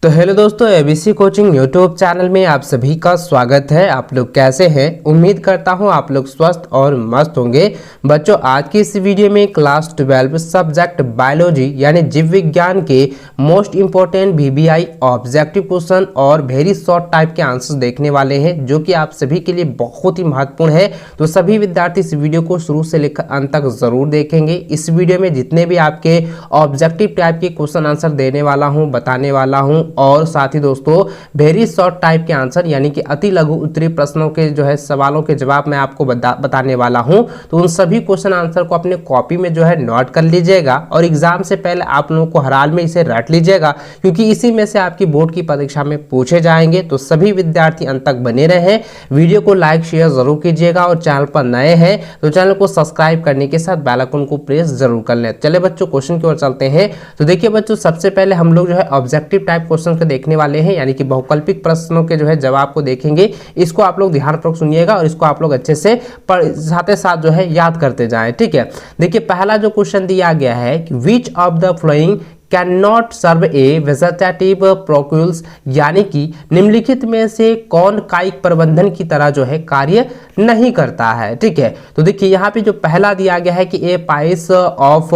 तो हेलो दोस्तों, ABC coaching YouTube channel में आप सभी का स्वागत है। आप लोग कैसे हैं? उम्मीद करता हूं आप लोग स्वस्थ और मस्त होंगे। बच्चों, आज की इस वीडियो में क्लास 12 सब्जेक्ट बायोलॉजी यानी जीव विज्ञान के most important VBI objective question और वेरी शॉर्ट टाइप के आंसर्स देखने वाले हैं, जो कि आप सभी के लिए बहुत ही महत्वपूर्ण है। तो सभी विद्यार्थी इस वीडियो को शुरू से लेकर अंत तक जरूर देखेंगे। इस वीडियो में जितने भी आपके ऑब्जेक्टिव टाइप के क्वेश्चन आंसर देने वाला हूँ, बताने वाला हूँ, और साथ ही दोस्तों वेरी शॉर्ट टाइप के आंसर यानी कि अति लघु उत्तरीय प्रश्नों के जो है सवालों के जवाब मैं आपको बताने वाला हूं। तो उन सभी क्वेश्चन आंसर को अपने कॉपी में जो है नोट कर लीजिएगा और एग्जाम से पहले आप लोगों को हर हाल में इसे रट लीजिएगा, क्योंकि इसी में से आपकी बोर्ड की परीक्षा में पूछे जाएंगे। तो सभी विद्यार्थी अंत तक बने रहे। वीडियो को लाइक शेयर जरूर कीजिएगा और चैनल पर नए हैं तो चैनल को सब्सक्राइब करने के साथ बेल आइकन को प्रेस जरूर कर लें। चले बच्चों, क्वेश्चन की ओर चलते हैं। तो देखिए बच्चों, सबसे पहले हम लोग जो है ऑब्जेक्टिव टाइप क्वेश्चन को देखने वाले हैं, यानी कि बहुकल्पिक प्रश्नों के जो है जवाब को देखेंगे। इसको आप लोग ध्यानपूर्वक सुनिएगा और इसको आप लोग अच्छे से साथ ही साथ जो है याद करते जाएं। ठीक है, देखिए पहला जो क्वेश्चन दिया गया है कि which of the following can not serve a vegetative propagules, यानी कि निम्नलिखित में से कौन कायिक प्रबंधन की तरह जो है कार्य नहीं करता है। ठीक है, तो देखिए यहाँ पे जो पहला दिया गया है कि a piece of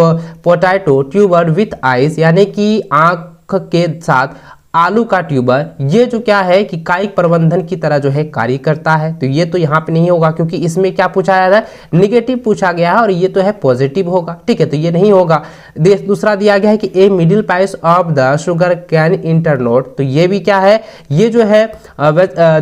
potato tuber with eyes, यानी कि आंख के साथ आलू का ट्यूबर, ये जो क्या है कि कायिक प्रबंधन की तरह जो है कार्य करता है। तो ये तो यहाँ पे नहीं होगा, क्योंकि इसमें क्या पूछा जा रहा है, निगेटिव पूछा गया है और ये तो है पॉजिटिव होगा। ठीक है, तो ये नहीं होगा। दूसरा दिया गया है कि a middle price of the sugar cane internode, तो ये भी क्या है, ये जो है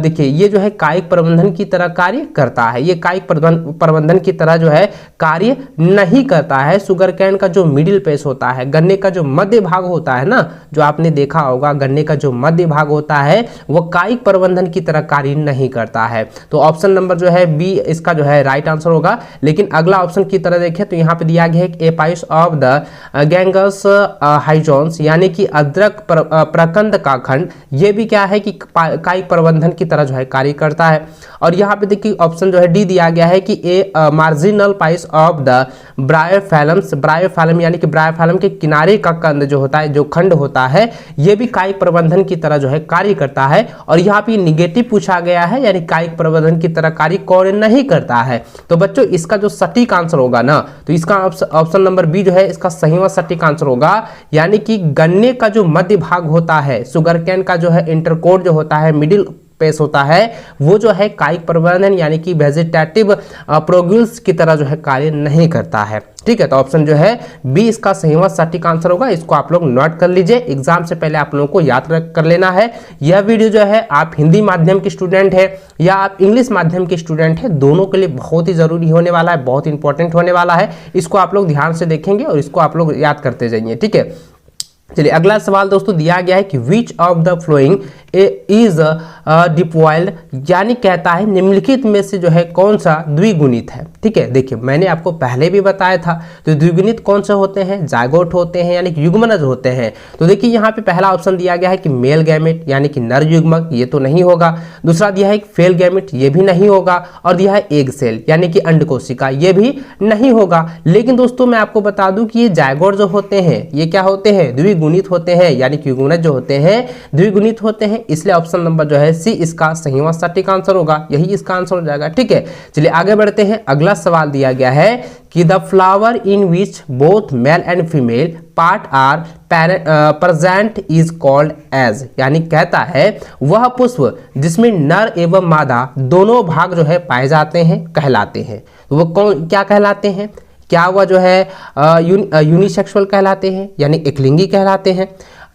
देखिए ये जो है कायिक प्रबंधन की तरह कार्य करता है। ये कायिक प्रबंधन की तरह जो है कार्य नहीं करता है। शुगर कैन का जो मिडिल पेस होता है, गन्ने का जो मध्य भाग होता है ना, जो आपने देखा होगा गन्ने का जो मध्य भाग होता है वो कायिक प्रबंधन की तरह कार्य नहीं करता है। तो ऑप्शन नंबर जो है बी इसका जो है राइट आंसर होगा। लेकिन अगला ऑप्शन की तरह देखें तो यहाँ पे दिया गया है ए पाइस ऑफ द गैंगस हाइजोन्स, यानी कि अदरक प्रकंद का खंड, ये भी क्या है कि कायिक प्रबंधन की तरह जो है कार्य करता है। और यहाँ पे देखिए ऑप्शन जो है डी दिया गया है कि a marginal piece of the bryophyllums, bryophyllum यानी कि ब्रायोफाइलम के किनारे का कंद जो होता है, जो खंड होता है, ये भी कायिक प्रबंधन की तरह जो है कार्य करता है। और यहाँ पे निगेटिव पूछा गया है, यानी कायिक प्रबंधन की तरह कार्य कौन नहीं करता है। तो बच्चों इसका जो सटीक आंसर होगा ना, तो इसका ऑप्शन नंबर बी जो है इसका सही व सटीक आंसर होगा। यानी कि गन्ने का जो मध्य भाग होता है, शुगर कैन का जो है इंटरकोड जो होता है, मिडिल पेस होता है, वो जो है कायिक प्रबंधन यानी कि वेजिटेटिव प्रोग्यूल्स की तरह जो है कार्य नहीं करता है। ठीक है, तो ऑप्शन जो है बी इसका सही व सटीक आंसर होगा। इसको आप लोग नोट कर लीजिए, एग्जाम से पहले आप लोगों को याद कर लेना है। यह वीडियो जो है आप हिंदी माध्यम के स्टूडेंट है या आप इंग्लिश माध्यम के स्टूडेंट है, दोनों के लिए बहुत ही जरूरी होने वाला है, बहुत इंपॉर्टेंट होने वाला है। इसको आप लोग ध्यान से देखेंगे और इसको आप लोग याद करते जाइए। ठीक है, चलिए अगला सवाल दोस्तों दिया गया है कि which of the following is diploid, यानी कहता है निम्नलिखित में से जो है कौन सा द्विगुणित है। ठीक है, देखिए मैंने आपको पहले भी बताया था, तो द्विगुणित कौन से होते हैं, जायगोट होते हैं, यानी कि युग्मनज होते हैं। तो देखिए यहाँ पे पहला ऑप्शन दिया गया है कि मेल गैमेट यानी कि नर युग्मक, ये तो नहीं होगा। दूसरा दिया है कि फेल गैमेट, ये भी नहीं होगा। और दिया है एग सेल यानी कि अंड कोशिका, ये भी नहीं होगा। लेकिन दोस्तों मैं आपको बता दूं कि ये जायगोट जो होते हैं ये क्या होते हैं, द्विगुणित होते हैं, यानी कि युग्मनज जो होते हैं द्विगुणित होते हैं। इसलिए ऑप्शन नंबर जो है सी इसका सही व सटीक आंसर होगा, यही इसका आंसर हो जाएगा। ठीक है, चलिए आगे बढ़ते हैं। अगला सवाल दिया गया है कि the flower in which both male and female part are present is called as, यानी कहता है वह पुष्प जिसमें नर एवं मादा दोनों भाग जो है पाए जाते हैं कहलाते हैं। वो कौन क्या कहलाते हैं? क्या वह जो है यूनिसेक्सुअल कहलाते हैं यानी एकलिंगी कहलाते हैं?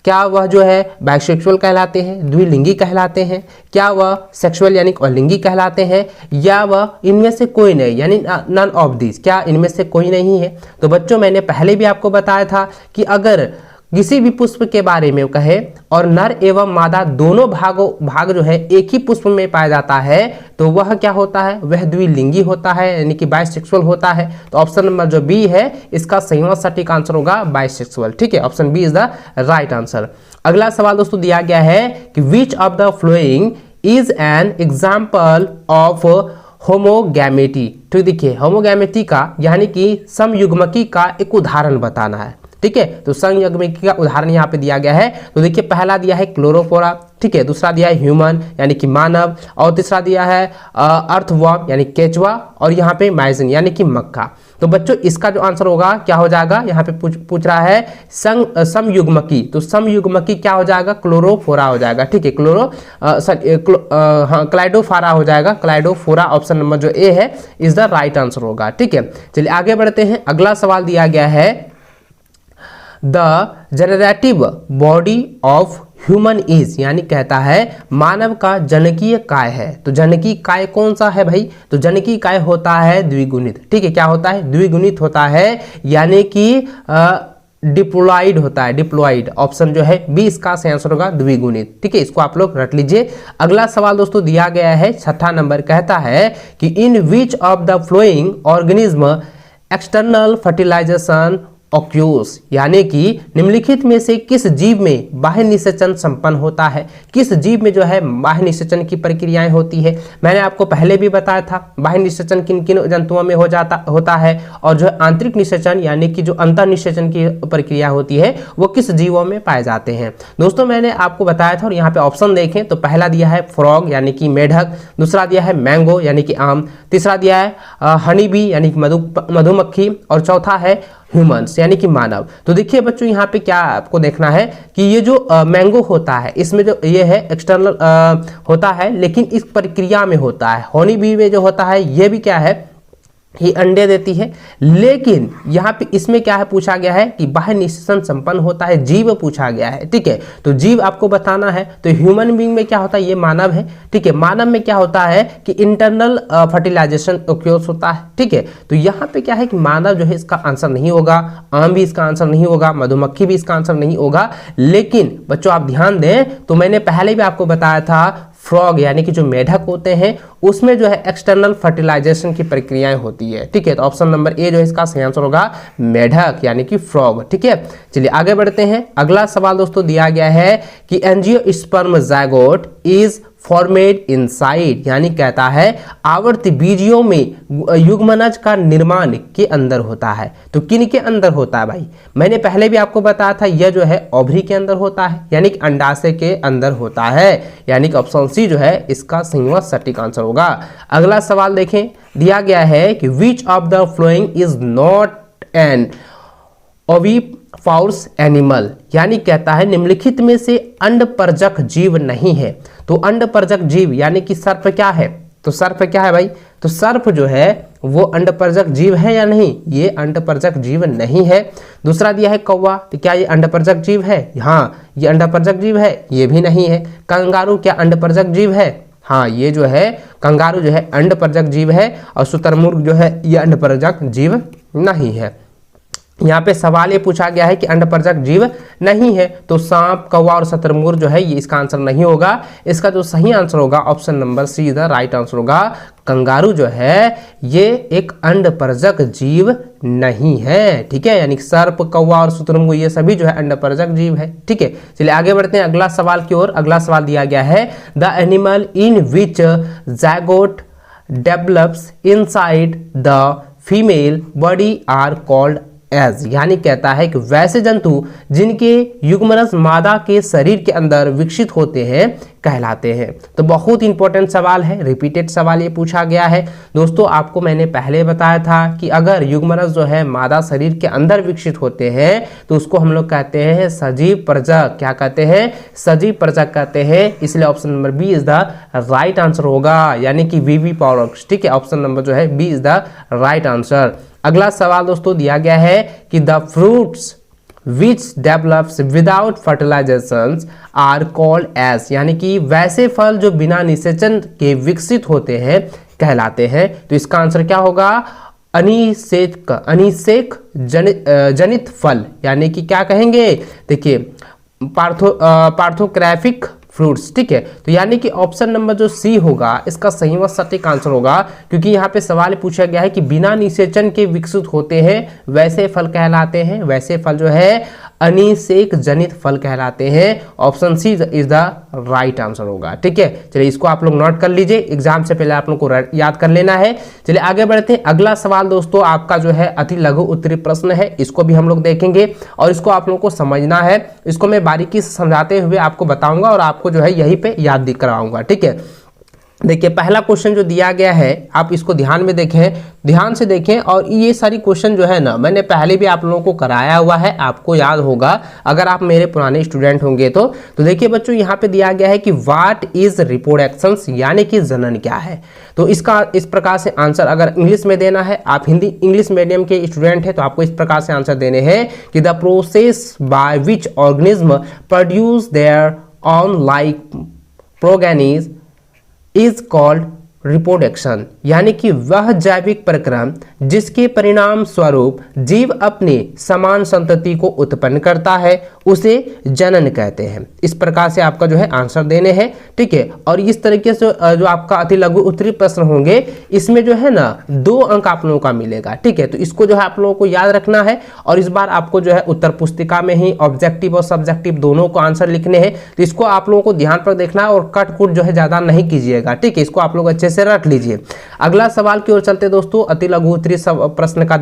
क्या वह जो है बाइसेक्सुअल कहलाते हैं, द्विलिंगी कहलाते हैं? क्या वह सेक्सुअल यानी अलिंगी कहलाते हैं? या वह इनमें से कोई नहीं यानी नन ऑफ दिस, क्या इनमें से कोई नहीं है? तो बच्चों मैंने पहले भी आपको बताया था कि अगर किसी भी पुष्प के बारे में कहे और नर एवं मादा दोनों भाग जो है एक ही पुष्प में पाया जाता है, तो वह क्या होता है, वह द्विलिंगी होता है यानी कि बाइसेक्सुअल होता है। तो ऑप्शन नंबर जो बी है इसका सही व सटीक आंसर होगा बाइसेक्सुअल। ठीक है, option B is the right answer. अगला सवाल दोस्तों दिया गया है कि which of the following is an example of homogamety. तो देखिए होमोगैमेटी का यानी कि समयुग्मकी का एक उदाहरण बताना है। ठीक है। तो संयुग्मकी का उदाहरण यहाँ पे दिया गया है। तो देखिए पहला दिया है क्लोरोफोरा, ठीक है, दूसरा दिया है ह्यूमन यानी कि मानव, और तीसरा दिया है अर्थवर्म यानी केचुआ, और यहाँ पे माइजिन यानी कि मक्खा। तो बच्चों इसका जो आंसर होगा क्या हो जाएगा, यहाँ पे पूछ रहा है समयुग्मकी, तो समयुग्मकी क्या हो जाएगा, क्लोरोफोरा हो जाएगा, ठीक है, क्लाइडोफोरा हो जाएगा, क्लाइडोफोरा ऑप्शन नंबर जो ए है इज द राइट आंसर होगा, ठीक है। चलिए आगे बढ़ते हैं। अगला सवाल दिया गया है the generative body of human is, यानी कहता है मानव का जनकीय काय है। तो जनकीय काय कौन सा है भाई, तो जनकीय काय होता है द्विगुणित, ठीक है, क्या होता है, द्विगुणित होता है, यानी कि डिप्लॉइड होता है, डिप्लॉइड ऑप्शन जो है बी इसका सही आंसर होगा, द्विगुणित, ठीक है, इसको आप लोग रट लीजिए। अगला सवाल दोस्तों दिया गया है 6ठा नंबर, कहता है कि in which of the following organism external fertilization occurs, यानी कि निम्नलिखित में से किस जीव में बाह्य निषेचन संपन्न होता है, किस जीव में जो है बाह्य निषेचन की प्रक्रियाएं होती है। मैंने आपको पहले भी बताया था बाह्य निषेचन किन किन जंतुओं में होता है, और जो है आंतरिक निषेचन यानी कि जो अंतर निषेचन की प्रक्रिया होती है वो किस जीवों में पाए जाते हैं। दोस्तों मैंने आपको बताया था, और यहाँ पे ऑप्शन देखें तो पहला दिया है फ्रॉग यानी कि मेढक, दूसरा दिया है मैंगो यानी कि आम, तीसरा दिया है हनी बी यानी कि मधुमक्खी, और चौथा है ह्यूमंस यानी कि मानव। तो देखिए बच्चों यहाँ पे क्या आपको देखना है कि ये जो मैंगो होता है इसमें जो ये है एक्सटर्नल होता है, लेकिन इस प्रक्रिया में होता है। हनी बी में जो होता है ये भी क्या है, ये अंडे देती है, लेकिन यहाँ पे इसमें क्या है पूछा गया है कि बाह्य निषेचन संपन्न होता है, जीव पूछा गया है, ठीक है। तो जीव आपको बताना है, तो ह्यूमन बीइंग में क्या होता है, ये मानव है, ठीक है। मानव में क्या होता है कि इंटरनल फर्टिलाइजेशन ओक्योर्स होता है, ठीक है। तो यहाँ पे क्या है कि मानव जो है इसका आंसर नहीं होगा, आम भी इसका आंसर नहीं होगा, मधुमक्खी भी इसका आंसर नहीं होगा। लेकिन बच्चों आप ध्यान दें, तो मैंने पहले भी आपको बताया था फ्रॉग यानी कि जो मेढक होते हैं उसमें जो है एक्सटर्नल फर्टिलाइजेशन की प्रक्रियाएं होती है, ठीक है। तो ऑप्शन नंबर ए जो है इसका सही आंसर होगा मेढक यानी कि फ्रॉग, ठीक है। चलिए आगे बढ़ते हैं। अगला सवाल दोस्तों दिया गया है कि angiosperm zygote is formed inside, यानी कहता है आवर्त बीजियों में युग्मनज का निर्माण के अंदर होता है। तो किन के अंदर होता है भाई, मैंने पहले भी आपको बताया था यह जो है ओवरी के अंदर होता है, यानी कि अंडाशय के अंदर होता है, यानी कि ऑप्शन सी जो है इसका सही व सटीक आंसर होगा। अगला सवाल देखें, दिया गया है कि which of the following is not an oviparous animal, यानी कहता है निम्नलिखित में से अंडपरजक जीव नहीं है। तो अंडपरजक जीव यानी कि सर्प क्या है, तो सर्प क्या है भाई, तो सर्प जो है वो अंडपरजक जीव है या नहीं, ये अंडपरजक जीव नहीं है। दूसरा दिया है कौवा, तो क्या ये अंडपरजक जीव है, हाँ ये अंडपरजक जीव है, ये भी नहीं है। कंगारू क्या अंडपरजक जीव है, हाँ ये जो है कंगारू जो है अंडपरजक जीव है। और शुतुरमुर्ग जो है ये अंडपरजक जीव नहीं है। यहाँ पे सवाल ये पूछा गया है कि अंडपरजक जीव नहीं है, तो सांप, कौवा और शुतुरमुर्ग जो है ये इसका आंसर नहीं होगा। इसका जो सही आंसर होगा option number see the right answer होगा। कंगारू जो है ये एक अंडपरजक जीव नहीं है, ठीक है, यानी सर्प, कौवा और शुतुरमुर्ग ये सभी जो है अंडपरजक जीव है, ठीक है। चलिए आगे बढ़ते हैं अगला सवाल की ओर। अगला सवाल दिया गया है the animal in which zygote develops inside the female body are called as, यानी कहता है कि वैसे जंतु जिनके युग्मनज मादा के शरीर के अंदर विकसित होते हैं कहलाते हैं। तो बहुत इंपॉर्टेंट सवाल है, रिपीटेड सवाल ये पूछा गया है। दोस्तों आपको मैंने पहले बताया था कि अगर युग्मनज जो है मादा शरीर के अंदर विकसित होते हैं तो उसको हम लोग कहते हैं सजीव प्रजक, क्या कहते हैं, सजीव प्रजक कहते हैं। इसलिए option number B is the right answer होगा, यानी कि विविपाउरस, ठीक है, ऑप्शन नंबर जो है B is the right answer. अगला सवाल दोस्तों दिया गया है कि the fruits which develops without fertilization are called as, यानी कि वैसे फल जो बिना निषेचन के विकसित होते हैं कहलाते हैं। तो इसका आंसर क्या होगा, अनिषेक जनित फल, यानी कि क्या कहेंगे, देखिए पार्थोग्राफिक फ्रूट्स। ठीक है, तो यानी कि ऑप्शन नंबर जो सी होगा इसका सही व सटीक आंसर होगा, क्योंकि यहाँ पे सवाल पूछा गया है कि बिना निषेचन के विकसित होते हैं वैसे फल कहलाते हैं, वैसे फल जो है अनिषेक जनित फल कहलाते हैं। Option C is the right answer होगा। ठीक है, चलिए इसको आप लोग नोट कर लीजिए, एग्जाम से पहले आप लोग को याद कर लेना है। चलिए आगे बढ़ते हैं। अगला सवाल दोस्तों आपका जो है अति लघु उत्तरीय प्रश्न है, इसको भी हम लोग देखेंगे और इसको आप लोगों को समझना है। इसको मैं बारीकी से समझाते हुए आपको बताऊंगा और आपको जो है यहीं पे याद कराऊंगा। ठीक है, देखिए पहला क्वेश्चन जो दिया गया है आप इसको ध्यान में देखें, ध्यान से देखें। और ये सारी क्वेश्चन जो है ना मैंने पहले भी आप लोगों को कराया हुआ है, आपको याद होगा अगर आप मेरे पुराने स्टूडेंट होंगे तो। देखिए बच्चों यहाँ पे दिया गया है कि व्हाट इज रिप्रोडक्शंस, यानी कि जनन क्या है। तो इसका इस प्रकार से आंसर अगर इंग्लिश में देना है, आप हिंदी इंग्लिश मीडियम के स्टूडेंट है तो आपको इस प्रकार से आंसर देने हैं कि the process by which organism produce their own like progenies is called reproduction, यानी कि वह जैविक प्रक्रम जिसके परिणाम स्वरूप जीव अपने समान संतति को उत्पन्न करता है उसे जनन कहते हैं। इस प्रकार से आपका जो है आंसर देने हैं। ठीक है, और इस तरीके से जो आपका अति लघु उत्तरीय प्रश्न होंगे इसमें जो है ना 2 अंक आप लोगों का मिलेगा। ठीक है, तो इसको जो है आप लोगों को याद रखना है और इस बार आपको जो है उत्तर पुस्तिका में ही ऑब्जेक्टिव और सब्जेक्टिव दोनों को आंसर लिखने हैं। तो इसको आप लोगों को ध्यान पर देखना और कट कुट जो है ज्यादा नहीं कीजिएगा। ठीक है, इसको आप लोग अच्छे से रख लीजिए। अगला सवाल की ओर चलते दोस्तों, अति लघु उत्तरीय प्रश्न का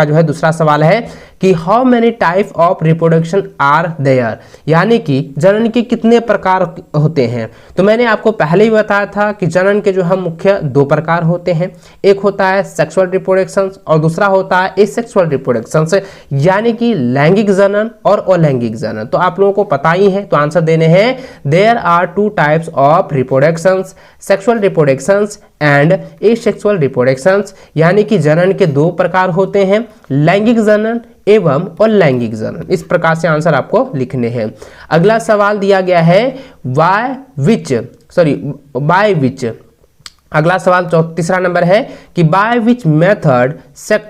जो है दूसरा सवाल है कि how many type of reproduction are there, यानी कि जनन के कितने प्रकार होते हैं। तो मैंने आपको पहले ही बताया था कि जनन के जो है मुख्य 2 प्रकार होते हैं, एक होता है सेक्सुअल रिप्रोडक्शन और दूसरा होता है एसेक्सुअल रिप्रोडक्शन, यानी कि लैंगिक जनन और अलैंगिक जनन। तो आप लोगों को पता ही है, तो आंसर देने हैं there are 2 types of reproductions, sexual reproductions and asexual reproductions, यानी कि जनन के 2 प्रकार होते हैं, लैंगिक जनन एवं अलैंगिक जनन। इस प्रकार से आंसर आपको लिखने हैं। अगला सवाल दिया गया है बाय विच, अगला सवाल तीसरा नंबर है कि by which method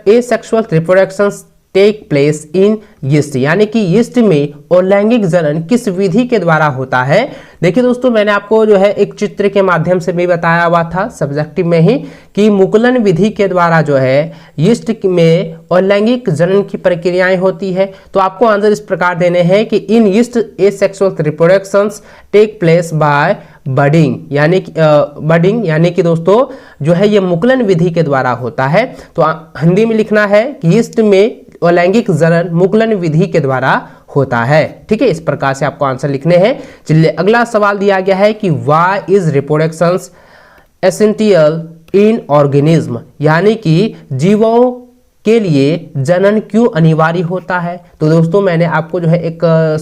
asexual reproductions take place in yeast, यानी कि यीस्ट में अलैंगिक जनन किस विधि के द्वारा होता है। देखिए दोस्तों मैंने आपको जो है एक चित्र के माध्यम से भी बताया हुआ था सब्जेक्टिव में ही कि मुकुलन विधि के द्वारा जो है यीस्ट में अलैंगिक जनन की प्रक्रियाएं होती है। तो आपको आंसर इस प्रकार देने हैं कि in yeast asexual reproductions take place by budding, यानी कि दोस्तों जो है ये मुकुलन विधि के द्वारा होता है। तो हिंदी में लिखना है कि यीस्ट में अलैंगिक जनन मुकुलन विधि के द्वारा होता है। ठीक है, इस प्रकार से आपको आंसर लिखने हैं। चलिए अगला सवाल दिया गया है कि why is reproductions essential in organism, यानी कि जीवों के लिए जनन क्यों अनिवार्य होता है। तो दोस्तों मैंने आपको जो है एक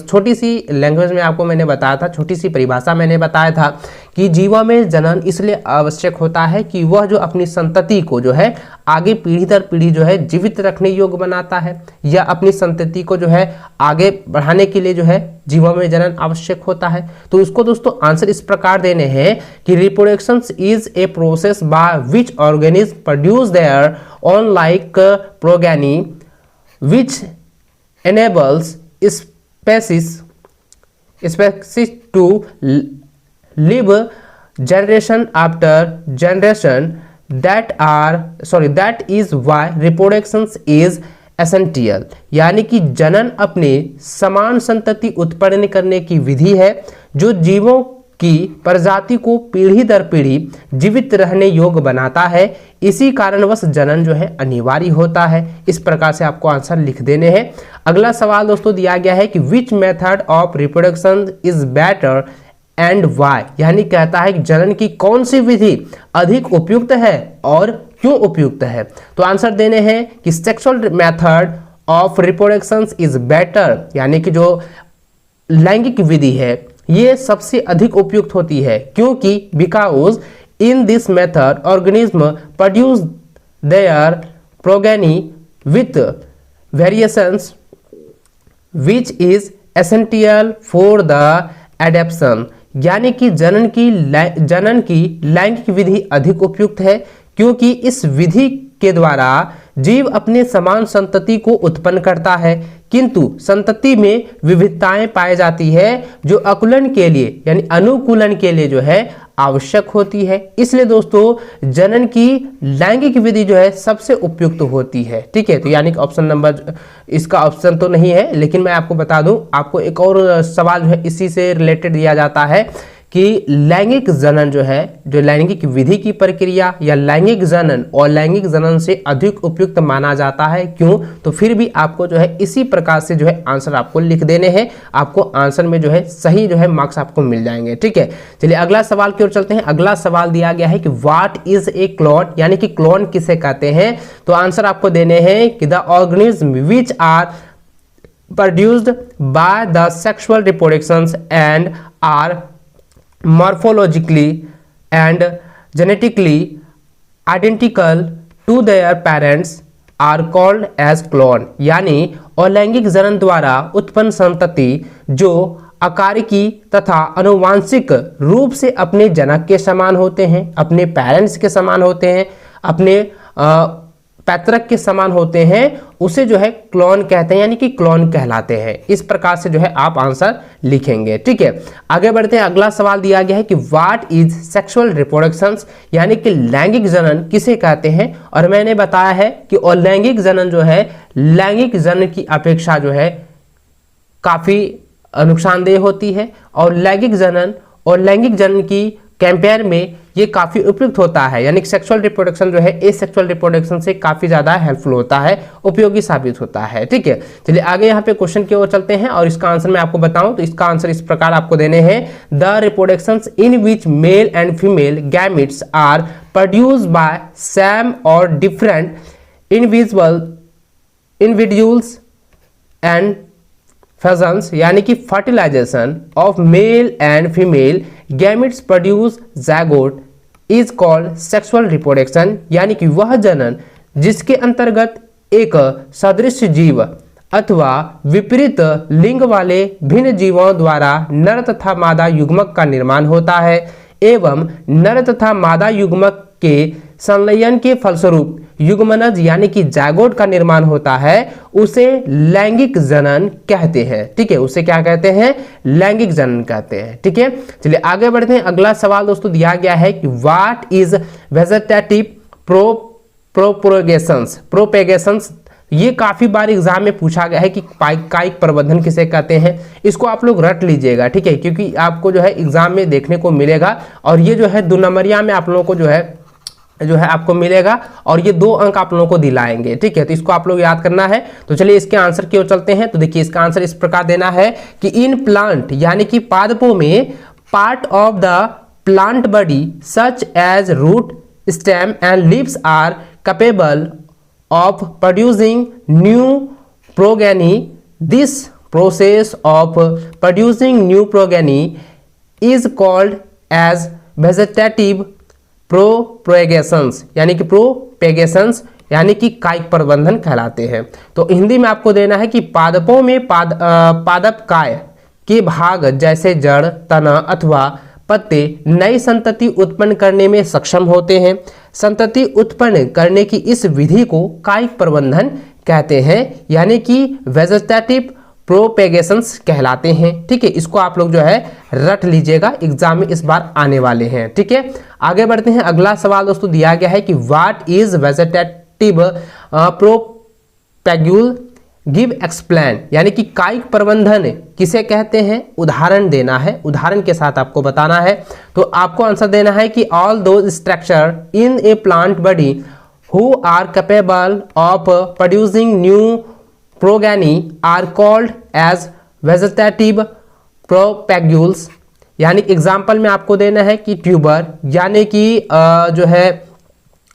छोटी सी लैंग्वेज में आपको मैंने बताया था, छोटी सी परिभाषा मैंने बताया था कि जीवों में जनन इसलिए आवश्यक होता है कि वह जो अपनी संतति को जो है आगे पीढ़ी दर पीढ़ी जो है जीवित रखने योग्य बनाता है, या अपनी संतति को जो है आगे बढ़ाने के लिए जो है जीवों में जनन आवश्यक होता है। तो इसको दोस्तों आंसर इस प्रकार देने हैं कि reproduction is a process by which organism produce their own like progeny which enables species to live generation after generation, that is why reproduction is essential, यानी कि जनन अपने समान संतति उत्पन्न करने की विधि है जो जीवों की प्रजाति को पीढ़ी दर पीढ़ी जीवित रहने योग्य बनाता है। इसी कारणवश जनन जो है अनिवार्य होता है। इस प्रकार से आपको आंसर लिख देने हैं। अगला सवाल दोस्तों दिया गया है कि which method of reproduction is better and why, यानी कहता है कि जनन की कौन सी विधि अधिक उपयुक्त है और क्यों उपयुक्त है। तो आंसर देने हैं कि sexual method of reproduction is better, यानी कि जो लैंगिक विधि है ये सबसे अधिक उपयुक्त होती है, क्योंकि because in this method organism produce their progeny with variations which is essential for the adaptation, यानी कि जनन की लैंगिक विधि अधिक उपयुक्त है क्योंकि इस विधि के द्वारा जीव अपने समान संतति को उत्पन्न करता है, किंतु संतति में विविधताएं पाई जाती है जो आकुलन के लिए यानी अनुकूलन के लिए जो है आवश्यक होती है। इसलिए दोस्तों जनन की लैंगिक विधि जो है सबसे उपयुक्त होती है। ठीक है, तो यानी कि ऑप्शन नंबर, इसका ऑप्शन तो नहीं है, लेकिन मैं आपको बता दूं, आपको एक और सवाल जो है इसी से रिलेटेड दिया जाता है कि लैंगिक जनन जो है, जो लैंगिक विधि की प्रक्रिया या लैंगिक जनन और लैंगिक जनन से अधिक उपयुक्त माना जाता है, क्यों? तो फिर भी आपको जो है इसी प्रकार से जो है आंसर आपको लिख देने हैं, आपको आंसर में जो है सही जो है मार्क्स आपको मिल जाएंगे। ठीक है, चलिए अगला सवाल की ओर चलते हैं। अगला सवाल दिया गया है कि व्हाट इज ए क्लोन, यानी कि क्लोन किसे कहते हैं? तो आंसर आपको देने हैं कि the organism which are produced by the sexual reproductions and are morphologically and genetically identical to their parents are called as clone। यानी अलैंगिक जनन द्वारा उत्पन्न संतति जो आकारिकी तथा आनुवांशिक रूप से अपने जनक के समान होते हैं, अपने पेरेंट्स के समान होते हैं, अपने पैतृक के समान होते हैं, उसे जो है क्लोन कहते हैं, यानी कि क्लोन कहलाते हैं। इस प्रकार से जो है आप आंसर लिखेंगे। ठीक है, आगे बढ़ते हैं। अगला सवाल दिया गया है कि व्हाट इज सेक्सुअल रिप्रोडक्शंस, यानी कि लैंगिक जनन किसे कहते हैं? और मैंने बताया है कि अलैंगिक जनन जो है लैंगिक जनन की अपेक्षा जो है काफी नुकसानदेह होती है, और लैंगिक जनन और लैंगिक जनन की कंपेयर में ये काफी उपयुक्त होता है, यानी कि सेक्सुअल रिप्रोडक्शन जो है एसेक्सुअल रिप्रोडक्शन से काफी ज्यादा हेल्पफुल होता है, उपयोगी साबित होता है। ठीक है, चलिए आगे यहाँ पे क्वेश्चन की ओर चलते हैं और इसका आंसर मैं आपको बताऊं तो इसका आंसर इस प्रकार आपको देने हैं। The reproductions in which male and female gametes are produced by same और डिफरेंट इंडिविजुअल्स एंड फजन्स, यानी कि fertilization of male and female gametes produce zygote is called sexual reproduction. यानी कि वह जनन जिसके अंतर्गत एक सदृश जीव अथवा विपरीत लिंग वाले भिन्न जीवों द्वारा नर तथा मादा युग्मक का निर्माण होता है एवं नर तथा मादा युग्मक के संलयन के फलस्वरूप युग्मनज यानी कि जायगोट का निर्माण होता है, उसे लैंगिक जनन कहते हैं। ठीक है, उसे क्या कहते हैं? लैंगिक जनन कहते हैं। ठीक है, चलिए आगे बढ़ते हैं। अगला सवाल दोस्तों दिया गया है कि व्हाट इज वेजिटेटिव प्रोपेगेशंस। ये काफी बार एग्जाम में पूछा गया है कि कायिक प्रवर्धन किसे कहते हैं। इसको आप लोग रट लीजिएगा, ठीक है, क्योंकि आपको जो है एग्जाम में देखने को मिलेगा, और ये जो है 2 नंबरिया में आप लोगों को जो है आपको मिलेगा, और ये 2 अंक आप लोगों को दिलाएंगे। ठीक है, तो इसको आप लोग याद करना है। तो चलिए इसके आंसर की ओर चलते हैं। तो देखिए इसका आंसर इस प्रकार देना है कि इन प्लांट यानी कि पादपों में part of the plant body such as root stem and leaves are capable of producing new progeny। This process of producing new progeny is called as vegetative propagations, यानी कि propagations यानी कि कायिक प्रवर्धन कहलाते हैं। तो हिंदी में आपको देना है कि पादपों में पादप काय के भाग जैसे जड़, तना अथवा पत्ते नई संतति उत्पन्न करने में सक्षम होते हैं। संतति उत्पन्न करने की इस विधि को कायिक प्रवर्धन कहते हैं, यानी कि वेजिटेटिव प्रोपेगेशंस कहलाते हैं। ठीक है, इसको आप लोग जो है रट लीजिएगा, एग्जाम में इस बार आने वाले हैं। ठीक है, आगे बढ़ते हैं। अगला सवाल दोस्तों दिया गया है कि what is vegetative propagule give explain, यानी कि कायिक प्रवर्धन किसे कहते हैं? उदाहरण देना है, उदाहरण के साथ आपको बताना है। तो आपको आंसर देना है कि all those structure in a plant body who are capable of producing new progeny are called as vegetative propagules. यानी एग्जाम्पल में आपको देना है कि ट्यूबर यानी कि जो है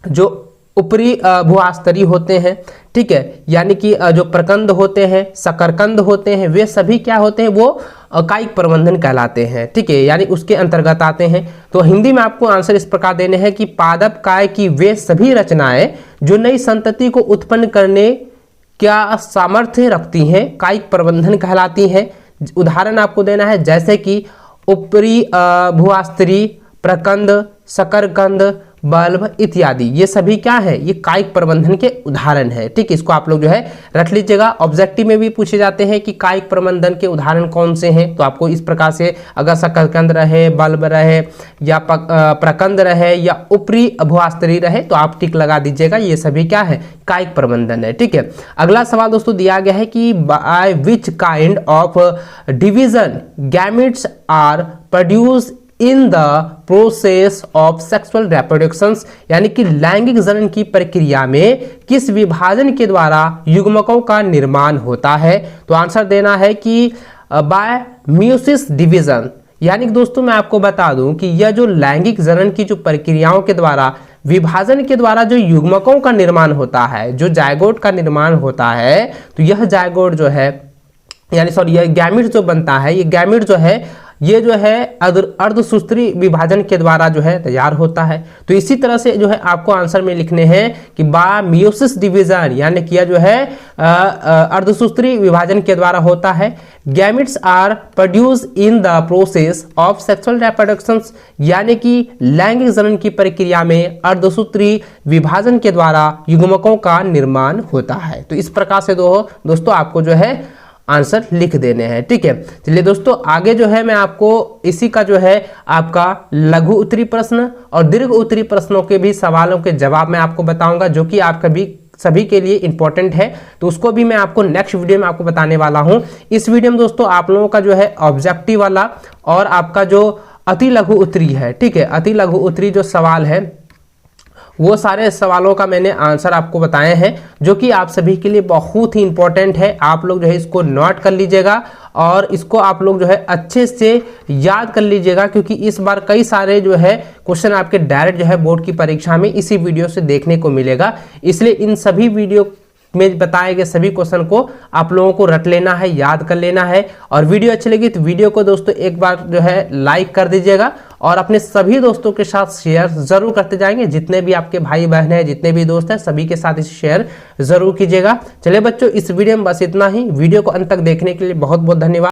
जो ऊपरी भूआस्तरी होते हैं, ठीक है, यानी कि जो प्रकंद होते हैं, शकरकंद होते हैं, वे सभी क्या होते हैं? वो कायिक प्रवर्धन कहलाते हैं। ठीक है, यानी उसके अंतर्गत आते हैं। तो हिंदी में आपको आंसर इस प्रकार देने हैं कि पादप काय की वे सभी रचनाएं जो नई संतति को उत्पन्न करने का सामर्थ्य रखती हैं कायिक प्रवर्धन कहलाती हैं। उदाहरण आपको देना है जैसे कि ऊपरी भूआस्तरी, प्रकंद, शकरकंद, बल्ब इत्यादि, ये सभी क्या है, ये कायिक प्रबंधन के उदाहरण है। ठीक, इसको आप लोग जो है रख लीजिएगा। ऑब्जेक्टिव में भी पूछे जाते हैं कि कायिक प्रबंधन के उदाहरण कौन से हैं, तो आपको इस प्रकार से अगर शकरकंद रहे, बल्ब रहे या प्रकंद रहे या ऊपरी अभ्वास्तरी रहे तो आप टिक लगा दीजिएगा, ये सभी क्या है, कायिक प्रबंधन है। ठीक है, अगला सवाल दोस्तों दिया गया है कि by which kind of division gametes are produce in the process of sexual reproduction, यानी कि लैंगिक जनन की प्रक्रिया में किस विभाजन के द्वारा युग्मकों का निर्माण होता है। तो आंसर देना है कि बाय मियोसिस डिवीजन। यानी कि दोस्तों मैं आपको बता दूं कि यह जो लैंगिक जनन की जो प्रक्रियाओं के द्वारा, विभाजन के द्वारा जो युग्मकों का निर्माण होता है, जो जायगोट का निर्माण होता है, तो यह जायगोट जो है, यानी सॉरी यह गैमेट जो बनता है, ये गैमेट जो है ये जो है अर्धसूत्री विभाजन के द्वारा जो है तैयार होता है। तो इसी तरह से जो है आपको आंसर में लिखने हैं कि बाय मियोसिस डिवीजन, यानी कि यह जो है अर्धसूत्री विभाजन के द्वारा होता है। Gametes are produce in the process of sexual reproduction, यानी कि लैंगिक जनन की प्रक्रिया में अर्धसूत्री विभाजन के द्वारा युग्मकों का निर्माण होता है। तो इस प्रकार से दोस्तों आपको जो है आंसर लिख देने हैं। ठीक है, चलिए दोस्तों आगे जो है मैं आपको इसी का जो है आपका लघु उत्तरी प्रश्न और दीर्घ उत्तरी प्रश्नों के भी सवालों के जवाब मैं आपको बताऊंगा, जो कि आपका भी सभी के लिए इंपॉर्टेंट है। तो उसको भी मैं आपको नेक्स्ट वीडियो में आपको बताने वाला हूं। इस वीडियो में दोस्तों आप लोगों का जो है ऑब्जेक्टिव वाला और आपका जो अति लघु उत्तरी है, ठीक है, अति लघु उत्तरी जो सवाल है वो सारे सवालों का मैंने आंसर आपको बताए हैं, जो कि आप सभी के लिए बहुत ही इंपॉर्टेंट है। आप लोग जो है इसको नोट कर लीजिएगा और इसको आप लोग जो है अच्छे से याद कर लीजिएगा, क्योंकि इस बार कई सारे जो है क्वेश्चन आपके डायरेक्ट जो है बोर्ड की परीक्षा में इसी वीडियो से देखने को मिलेगा। इसलिए इन सभी वीडियो में बताए गए सभी क्वेश्चन को आप लोगों को रट लेना है, याद कर लेना है। और वीडियो अच्छी लगी तो वीडियो को दोस्तों एक बार जो है लाइक कर दीजिएगा और अपने सभी दोस्तों के साथ शेयर जरूर करते जाएंगे। जितने भी आपके भाई बहन हैं, जितने भी दोस्त हैं, सभी के साथ इसे शेयर जरूर कीजिएगा। चलिए बच्चों, इस वीडियो में बस इतना ही। वीडियो को अंत तक देखने के लिए बहुत बहुत धन्यवाद।